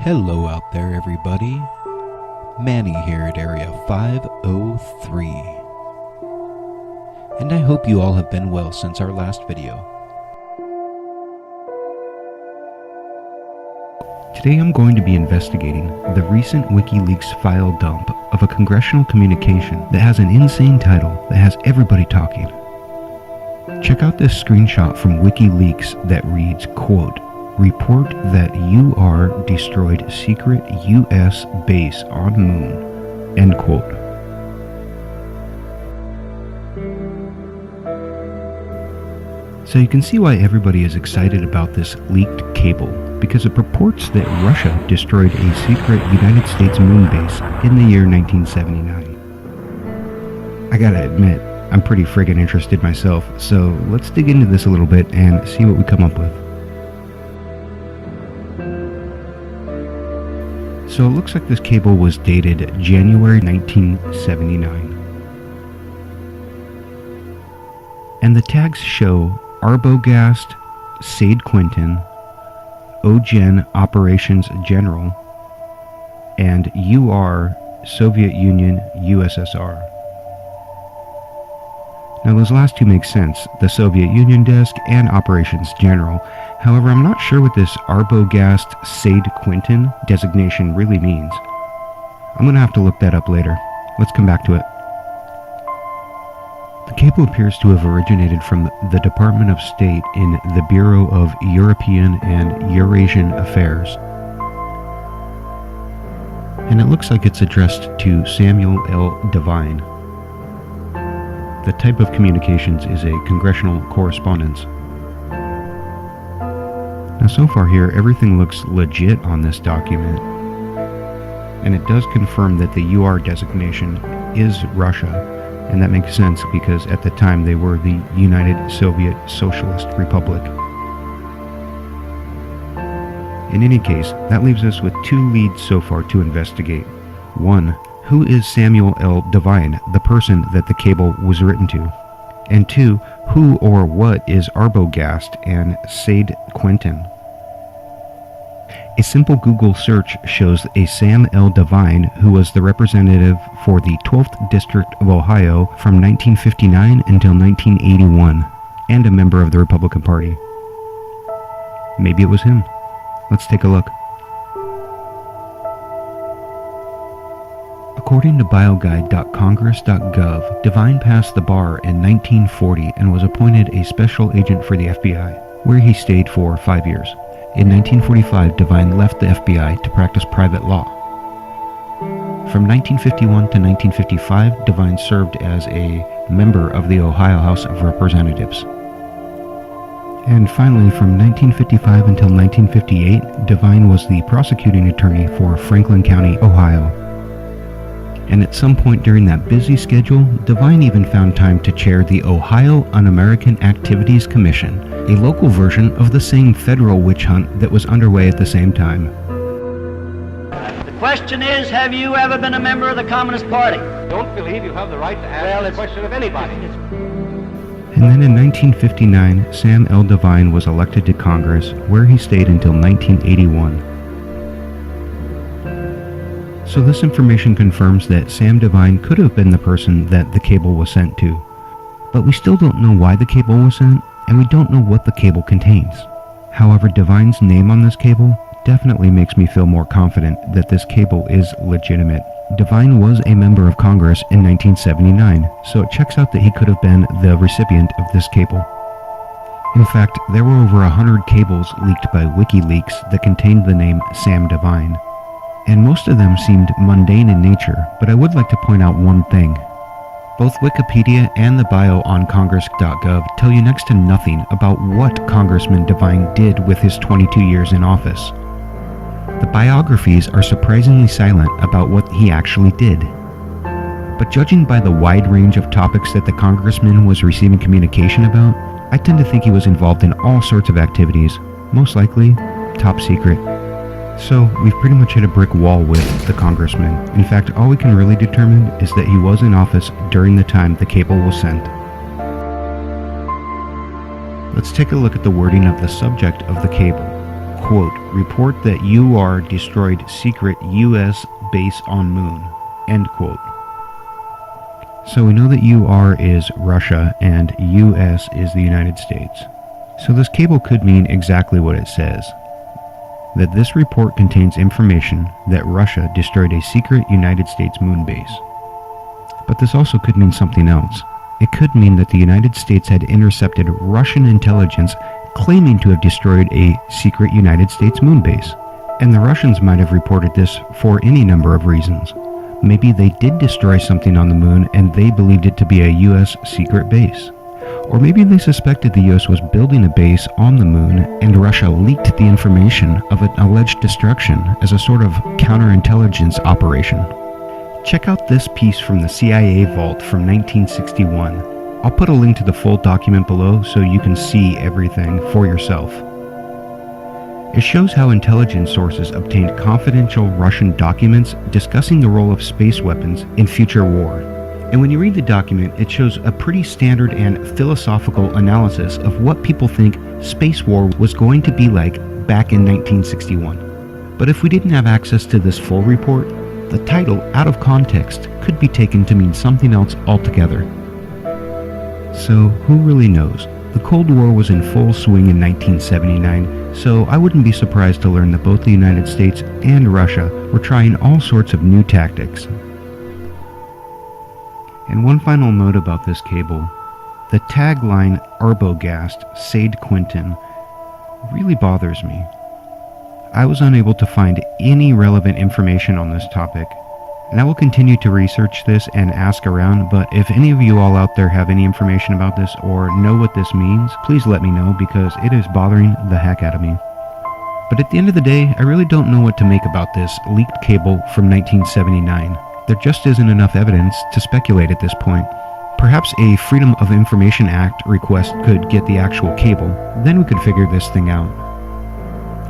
Hello out there, everybody. Manny here at Area 503. And I hope you all have been well since our last video. Today I'm going to be investigating the recent WikiLeaks file dump of a congressional communication that has an insane title that has everybody talking. Check out this screenshot from WikiLeaks that reads, quote, "Report that UR destroyed secret US base on Moon," end quote. So you can see why everybody is excited about this leaked cable, because it purports that Russia destroyed a secret United States moon base in the year 1979. I gotta admit, I'm pretty friggin' interested myself, so let's dig into this a little bit and see what we come up with. So it looks like this cable was dated January 1979. And the tags show Arbogast, Sade Quinton, OGen Operations General, and UR Soviet Union USSR. Now those last two make sense, the Soviet Union desk and Operations General. However, I'm not sure what this Arbogast Sade Quinton designation really means. I'm going to have to look that up later. Let's come back to it. The cable appears to have originated from the Department of State in the Bureau of European and Eurasian Affairs. And it looks like it's addressed to Samuel L. Devine. The type of communications is a congressional correspondence. Now so far here, everything looks legit on this document, and it does confirm that the UR designation is Russia, and that makes sense because at the time they were the United Soviet Socialist Republic. In any case, that leaves us with two leads so far to investigate. One, who is Samuel L. Devine, the person that the cable was written to? And two, who or what is Arbogast and Sade Quinton? A simple Google search shows a Sam L. Devine, who was the representative for the 12th District of Ohio from 1959 until 1981, and a member of the Republican Party. Maybe it was him. Let's take a look. According to bioguide.congress.gov, Devine passed the bar in 1940 and was appointed a special agent for the FBI, where he stayed for 5 years. In 1945, Devine left the FBI to practice private law. From 1951 to 1955, Devine served as a member of the Ohio House of Representatives. And finally, from 1955 until 1958, Devine was the prosecuting attorney for Franklin County, Ohio. And at some point during that busy schedule, Devine even found time to chair the Ohio Un-American Activities Commission, a local version of the same federal witch hunt that was underway at the same time. The question is, have you ever been a member of the Communist Party? Don't believe you have the right to ask the question of anybody. And then in 1959, Sam L. Devine was elected to Congress, where he stayed until 1981. So this information confirms that Sam Devine could have been the person that the cable was sent to. But we still don't know why the cable was sent, and we don't know what the cable contains. However, Devine's name on this cable definitely makes me feel more confident that this cable is legitimate. Devine was a member of Congress in 1979, so it checks out that he could have been the recipient of this cable. In fact, there were over 100 cables leaked by WikiLeaks that contained the name Sam Devine. And most of them seemed mundane in nature, but I would like to point out one thing. Both Wikipedia and the bio on congress.gov tell you next to nothing about what Congressman Devine did with his 22 years in office. The biographies are surprisingly silent about what he actually did. But judging by the wide range of topics that the congressman was receiving communication about, I tend to think he was involved in all sorts of activities, most likely top secret. So, we've pretty much hit a brick wall with the congressman. In fact, all we can really determine is that he was in office during the time the cable was sent. Let's take a look at the wording of the subject of the cable. quote, report that UR destroyed secret U.S. base on moon, end quote. So we know that UR is Russia and US is the United States. So this cable could mean exactly what it says. That this report contains information that Russia destroyed a secret United States moon base. But this also could mean something else. It could mean that the United States had intercepted Russian intelligence claiming to have destroyed a secret United States moon base. And the Russians might have reported this for any number of reasons. Maybe they did destroy something on the moon and they believed it to be a US secret base. Or maybe they suspected the US was building a base on the moon and Russia leaked the information of an alleged destruction as a sort of counterintelligence operation. Check out this piece from the CIA vault from 1961. I'll put a link to the full document below so you can see everything for yourself. It shows how intelligence sources obtained confidential Russian documents discussing the role of space weapons in future war. And when you read the document, it shows a pretty standard and philosophical analysis of what people think space war was going to be like back in 1961. But if we didn't have access to this full report, the title, out of context, could be taken to mean something else altogether. So, who really knows? The Cold War was in full swing in 1979, so I wouldn't be surprised to learn that both the United States and Russia were trying all sorts of new tactics. And one final note about this cable. The tagline, Arbogast, Sade Quinton, really bothers me. I was unable to find any relevant information on this topic, and I will continue to research this and ask around, but if any of you all out there have any information about this or know what this means, please let me know because it is bothering the heck out of me. But at the end of the day, I really don't know what to make about this leaked cable from 1979. There just isn't enough evidence to speculate at this point. Perhaps a Freedom of Information Act request could get the actual cable, then we could figure this thing out.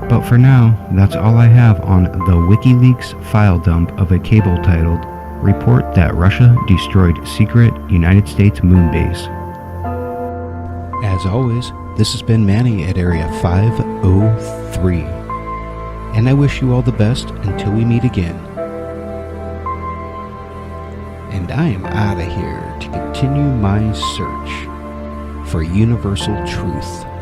But for now, that's all I have on the WikiLeaks file dump of a cable titled, Report That Russia Destroyed Secret United States Moon Base. As always, this has been Manny at Area 503. And I wish you all the best until we meet again. And I am out of here to continue my search for universal truth.